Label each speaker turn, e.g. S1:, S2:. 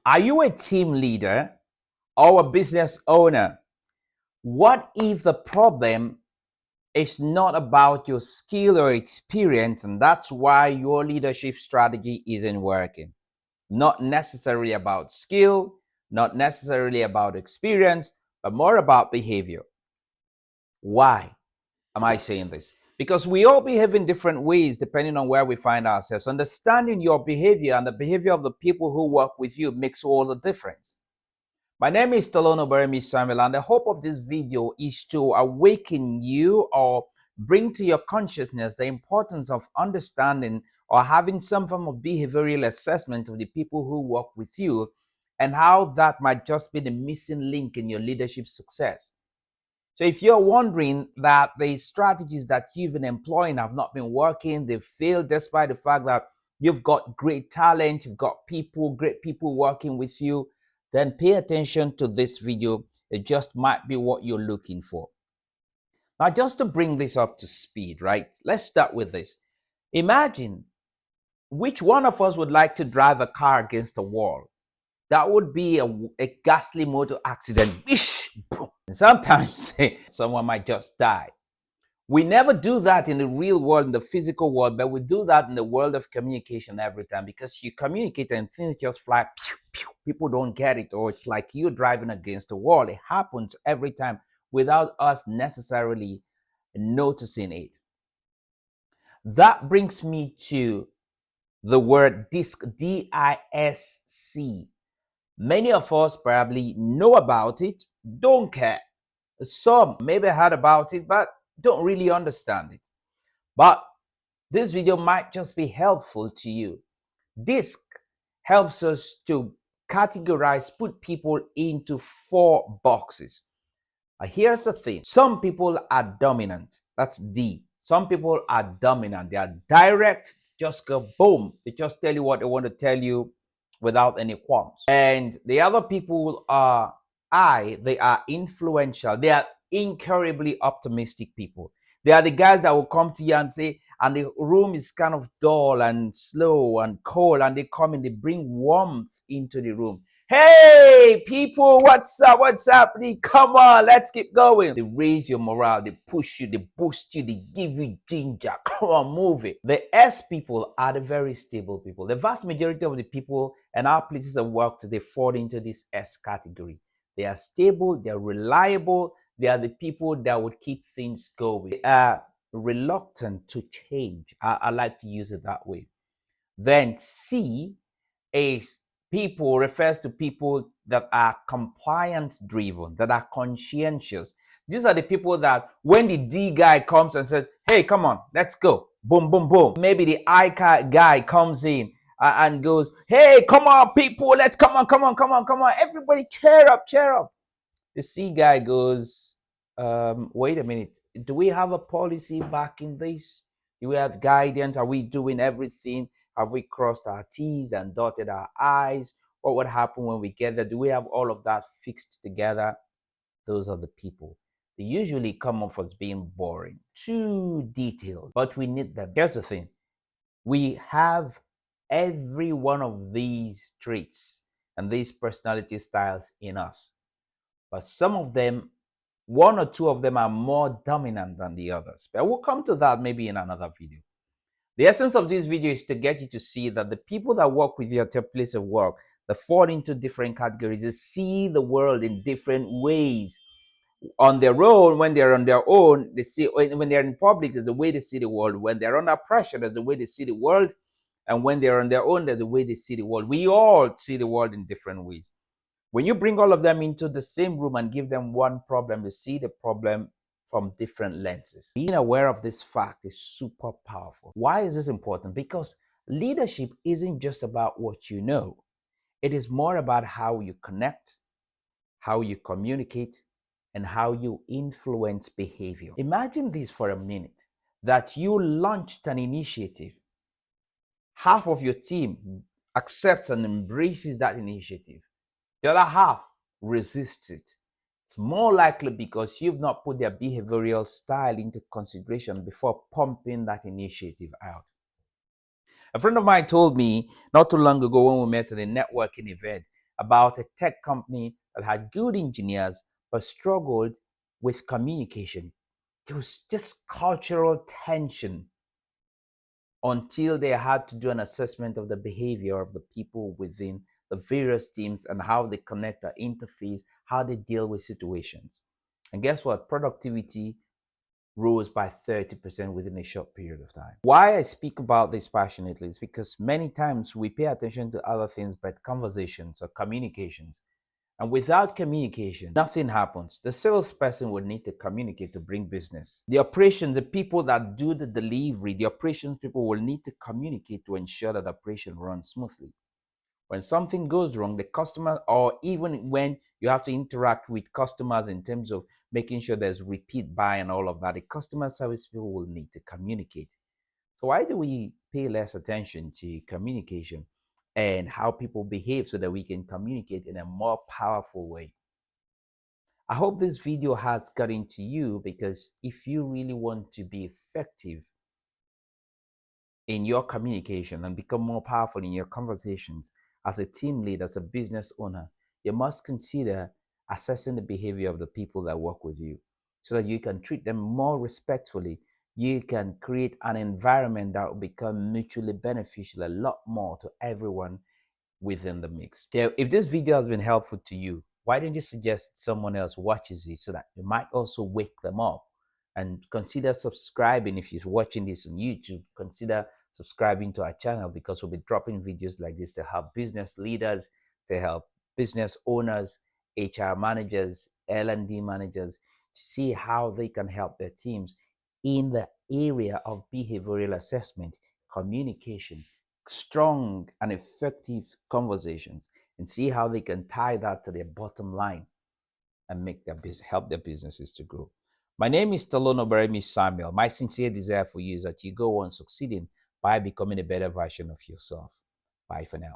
S1: Are you a team leader or a business owner? What if the problem is not about your skill or experience, and that's why your leadership strategy isn't working? Not necessarily about skill, not necessarily about experience, but more about behavior. Why am I saying this? Because we all behave in different ways depending on where we find ourselves. Understanding your behavior and the behavior of the people who work with you makes all the difference. My name is Stallone-Obaraemi Samuel, and the hope of this video is to awaken you or bring to your consciousness the importance of understanding or having some form of behavioral assessment of the people who work with you and how that might just be the missing link in your leadership success. So if you're wondering that the strategies that you've been employing have not been working, they've failed despite the fact that you've got great talent, you've got great people working with you, then pay attention to this video. It just might be what you're looking for. Now, just to bring this up to speed, right? Let's start with this. Imagine which one of us would like to drive a car against a wall? That would be a ghastly motor accident. Boom. And sometimes someone might just die. We never do that in the real world, in the physical world, but we do that in the world of communication every time, because you communicate and things just fly. Pew, pew. People don't get it, or it's like you're driving against a wall. It happens every time without us necessarily noticing it. That brings me to the word DISC, D-I-S-C. Many of us probably know about it, don't care. Some maybe heard about it, but don't really understand it. But this video might just be helpful to you. DISC helps us to categorize, put people into 4 boxes. Here's the thing. Some people are dominant. That's D. Some people are dominant. They are direct, just go boom. They just tell you what they want to tell you without any qualms. And the other people are they are influential. They are incurably optimistic people. They are the guys that will come to you and say, and the room is kind of dull and slow and cold, and they come and they bring warmth into the room. Hey, people, what's up? What's happening? Come on, let's keep going. They raise your morale, they push you, they boost you, they give you ginger. Come on, move it. The S people are the very stable people. The vast majority of the people and our places of work today fall into this S category. They are stable, they're reliable, they are the people that would keep things going. They are reluctant to change. I like to use it that way. Then C is people, refers to people that are compliance driven, that are conscientious. These are the people that when the D guy comes and says, hey, come on, let's go. Boom, boom, boom. Maybe the I guy comes in and goes, hey, come on, people, let's come on. Everybody cheer up. The C guy goes, wait a minute. Do we have a policy backing this? Do we have guidance? Are we doing everything? Have we crossed our T's and dotted our I's? What would happen when we get there? Do we have all of that fixed together? Those are the people. They usually come off as being boring, too detailed, but we need them. Here's the thing. We have every one of these traits and these personality styles in us. But some of them, 1 or 2 of them are more dominant than the others. But we'll come to that maybe in another video. The essence of this video is to get you to see that the people that work with you at your place of work, that fall into different categories, they see the world in different ways. On their own, when they're on their own, they see, when they're in public, there's the way they see the world. When they're under pressure, there's the way they see the world. And when they're on their own, there's the way they see the world. We all see the world in different ways. When you bring all of them into the same room and give them one problem, they see the problem from different lenses. Being aware of this fact is super powerful. Why is this important? Because leadership isn't just about what you know. It is more about how you connect, how you communicate, and how you influence behavior. Imagine this for a minute, that you launched an initiative. Half of your team accepts and embraces that initiative. The other half resists it. It's more likely because you've not put their behavioral style into consideration before pumping that initiative out. A friend of mine told me not too long ago when we met at a networking event about a tech company that had good engineers but struggled with communication. There was just cultural tension until they had to do an assessment of the behavior of the people within the various teams and how they connect or interface, how they deal with situations. And guess what? Productivity rose by 30% within a short period of time. Why I speak about this passionately is because many times we pay attention to other things but conversations or communications. And without communication, nothing happens. The salesperson would need to communicate to bring business. The operations, the people that do the delivery, the operations people will need to communicate to ensure that the operation runs smoothly. When something goes wrong, the customer, or even when you have to interact with customers in terms of making sure there's repeat buy and all of that, the customer service people will need to communicate. So why do we pay less attention to communication and how people behave so that we can communicate in a more powerful way? I hope this video has gotten to you, because if you really want to be effective in your communication and become more powerful in your conversations as a team lead, as a business owner, you must consider assessing the behavior of the people that work with you so that you can treat them more respectfully. You can create an environment that will become mutually beneficial a lot more to everyone within the mix. So if this video has been helpful to you, why don't you suggest someone else watches it so that you might also wake them up? And consider subscribing. If you're watching this on YouTube, consider subscribing to our channel, because we'll be dropping videos like this to help business leaders, to help business owners, HR managers, L&D managers, to see how they can help their teams in the area of behavioral assessment, communication, strong and effective conversations, and see how they can tie that to their bottom line and make their business, help their businesses to grow. My name is Stallone-Obaraemi Samuel. My sincere desire for you is that you go on succeeding by becoming a better version of yourself. Bye for now.